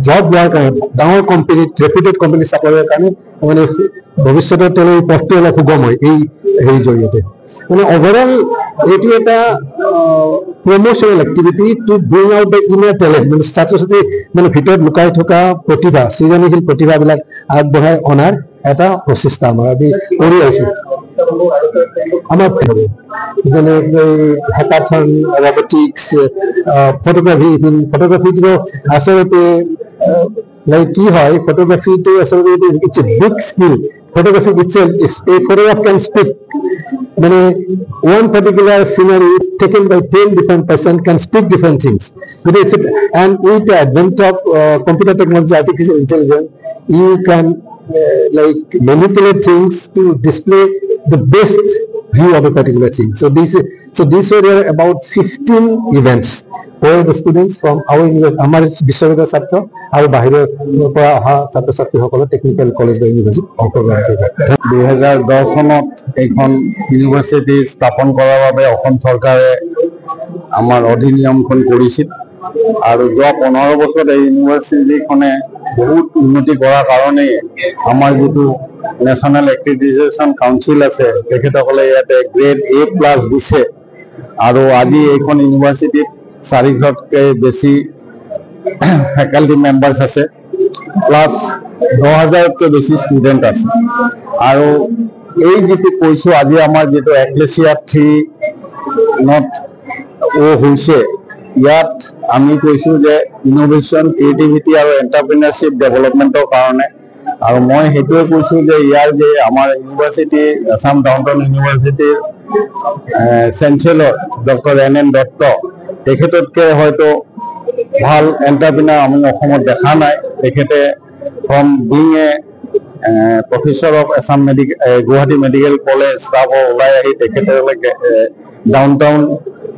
Job লোৱাৰ কাৰণে ডাঙৰ কোম্পানী ৰেপুটেড কোম্পানী চাকৰিৰ কাৰণে মানে ভৱিষ্যতে তেওঁৰ পথটো অলপ সুগম হয় এই হেৰিৰ জৰিয়তে। মানে অভাৰঅল এইটো এটা promotional activity to bring out the inner talent, মানে ছাত্ৰ ছাত্ৰী মানে ভিতৰত লুকাই থকা প্ৰতিভা, সৃজনশীল প্ৰতিভাবিলাক আগবঢ়াই অনাৰ এটা প্ৰচেষ্টা আমাৰ আমি কৰি আছো। আমাৰ যেনে হেকাথন, ৰবটিক্স, ফটোগ্ৰাফিটো আচলতে কি হয়, ফটোগ্ৰাফিটো আচলতে it's a big skill. Photography itself is a photograph can speak. Many one particular scenery taken by 10 different persons can speak different things. And with the advent of computer technology, artificial intelligence, you can manipulate things to display the best view of a particular thing. So these were about 15 events for the students from our university, আমাৰ বিশ্ববিদ্যালয়ৰ ছাত্ৰ আৰু বাহিৰৰ পৰা অহা ছাত্ৰ ছাত্ৰীসকলে technical college বা ইউনিভাৰ্চিটিত অংশগ্ৰহণ কৰিছে। 2010 চনত এইখন ইউনিভাৰ্চিটি স্থাপন কৰাৰ বাবে অসম চৰকাৰে আমাৰ অধিনিয়মখন কৰিছিল আৰু যোৱা 15 বছৰত এই ইউনিভাৰ্চিটিখনে বহুত উন্নতি কৰাৰ কাৰণে আমাৰ যিটো নেশ্যনেল এক্ৰেডিটেশ্যন কাউন্সিল আছে তেখেতসকলে ইয়াতে গ্ৰেড A+ দিছে আৰু আজি এইখন ইউনিভাৰ্চিটিত 400তকৈ বেছি ফেকাল্টি মেম্বাৰ্ছ আছে, প্লাছ 10,000তকৈ বেছি ষ্টুডেণ্ট আছে। আৰু এই যিটো কৈছোঁ আজি আমাৰ যিটো এক্লেছিয়া 3 হৈছে, ইয়াত আমি কৈছোঁ যে ইনোভেশ্যন, ক্ৰিয়েটিভিটি আৰু এণ্টাৰপ্ৰিনাৰশ্বিপ ডেভেলপমেণ্টৰ কাৰণে। আৰু মই সেইটোৱে কৈছোঁ যে ইয়াৰ যে আমাৰ ইউনিভাৰ্চিটি আছাম ডাউনটাউন ইউনিভাৰ্চিটিৰ চেঞ্চেলৰ ডক্টৰ NN দত্ত, তেখেততকৈ হয়তো ভাল এণ্টাৰপ্ৰিনাৰ আমি অসমত দেখা নাই। তেখেতে from being a professor of Assam Guwahati medical college তাৰপৰা ওলাই আহি তেখেতলৈকে ডাউনটাউন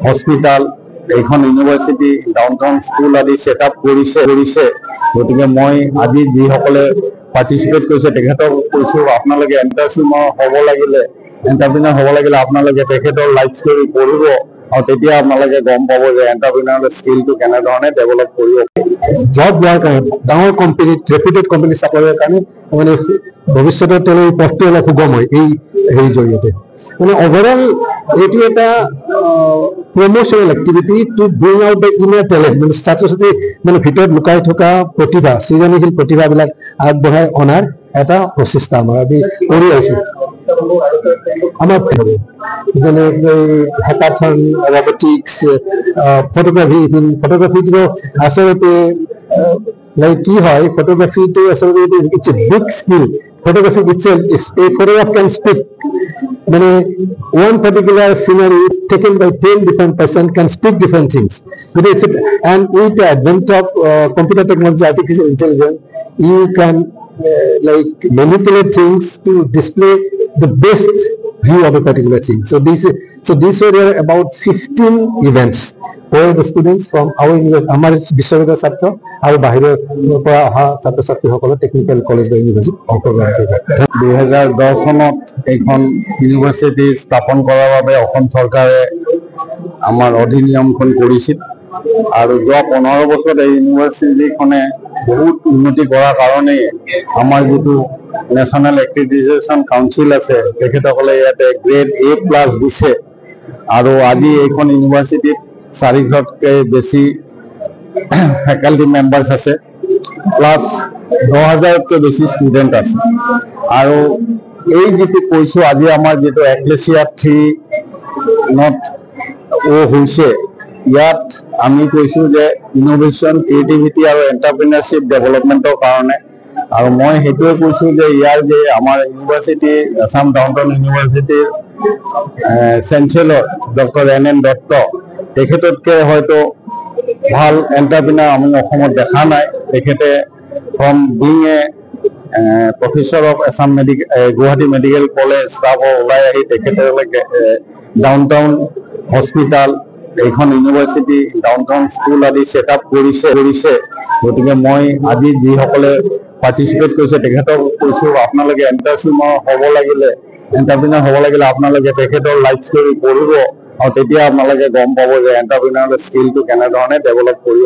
হস্পিটাল, এইখন ইউনিভাৰ্চিটি, ডাউনটাউন স্কুল আদি ছেট আপ কৰিছে। গতিকে মই আজি যিসকলে পাৰ্টিচিপেট কৰিছে তেখেতক কৈছোঁ, আপোনালোকে এণ্টাৰপ্ৰিনাৰ হ'ব লাগিলে আপোনালোকে তেখেতৰ লাইফ ষ্টৰী পঢ়িব আৰু তেতিয়া আপোনালোকে গম পাব যে এণ্টাৰপ্ৰিনাৰ স্কিলটো কেনেধৰণে ডেভেলপ কৰিব। জব লোৱাৰ কাৰণে ডাঙৰ কোম্পানী ৰেপুটেড কোম্পানী চাকৰিৰ কাৰণে মানে ভৱিষ্যতে তেওঁৰ পথটো অলপ সুগম হয় এই হেৰিৰ জৰিয়তে। মানে অভাৰঅল এইটো এটা promotional activity to bring out the inner talent, মানে ছাত্ৰ ছাত্ৰী মানে ভিতৰত লুকাই থকা প্ৰতিভা, সৃজনশীল প্ৰতিভাবিলাক আগবঢ়াই অনাৰ এটা প্ৰচেষ্টা আমাৰ আমি কৰি আছো। আমাৰ যেনে হেকাথন, ৰবটিক্স, ফটোগ্ৰাফিটো আচলতে কি হয়, ফটোগ্ৰাফিটো আচলতে it's a big skill. Photography itself is a photograph can speak. Many one particular scenery taken by 10 different persons can speak different things. And with the advent of computer technology, artificial intelligence, you can manipulate things to display the best view of a particular thing. So these were about 15 events for the students from our university, আমাৰ বিশ্ববিদ্যালয়ৰ ছাত্ৰ আৰু বাহিৰৰ পৰা অহা ছাত্ৰ ছাত্ৰীসকলে technical college বা ইউনিভাৰ্চিটিত অংশগ্ৰহণ কৰিছে। 2010 চনত এইখন ইউনিভাৰ্চিটি স্থাপন কৰাৰ বাবে অসম চৰকাৰে আমাৰ অধিনিয়মখন কৰিছিল আৰু যোৱা 15 বছৰত এই ইউনিভাৰ্চিটিখনে বহুত উন্নতি কৰাৰ কাৰণে আমাৰ যিটো নেশ্যনেল এক্ৰেডিটেশ্যন কাউন্সিল আছে তেখেতসকলে ইয়াতে গ্ৰেড A+ দিছে আৰু আজি এইখন ইউনিভাৰ্চিটিত 400তকৈ বেছি ফেকাল্টি মেম্বাৰ্ছ আছে, প্লাছ 10,000তকৈ বেছি ষ্টুডেণ্ট আছে। আৰু এই যিটো কৈছোঁ আজি আমাৰ যিটো এক্লেছিয়া 3 হৈছে, ইয়াত আমি কৈছোঁ যে ইনোভেশ্যন, ক্ৰিয়েটিভিটি আৰু এণ্টাৰপ্ৰিনাৰশ্বিপ ডেভেলপমেণ্টৰ কাৰণে। আৰু মই সেইটোৱে কৈছোঁ যে ইয়াৰ যে আমাৰ ইউনিভাৰ্চিটি আছাম ডাউনটাউন ইউনিভাৰ্চিটিৰ চেঞ্চেলৰ ডক্টৰ NN দত্ত, তেখেততকৈ হয়তো ভাল এণ্টাৰপ্ৰিনাৰ আমি অসমত দেখা নাই। তেখেতে from being a professor of Assam Guwahati medical college তাৰপৰা ওলাই আহি তেখেতলৈকে ডাউনটাউন হস্পিটাল, এইখন ইউনিভাৰ্চিটি, ডাউনটাউন স্কুল আদি ছেট আপ কৰিছে। গতিকে মই আজি যিসকলে পাৰ্টিচিপেট কৰিছে তেখেতক কৈছোঁ, আপোনালোকে এণ্টাৰপ্ৰিনাৰ হ'ব লাগিলে আপোনালোকে তেখেতৰ লাইফ ষ্টৰী পঢ়িব আৰু তেতিয়া আপোনালোকে গম পাব যে এণ্টাৰপ্ৰিনাৰ স্কিলটো কেনেধৰণে ডেভেলপ কৰিব।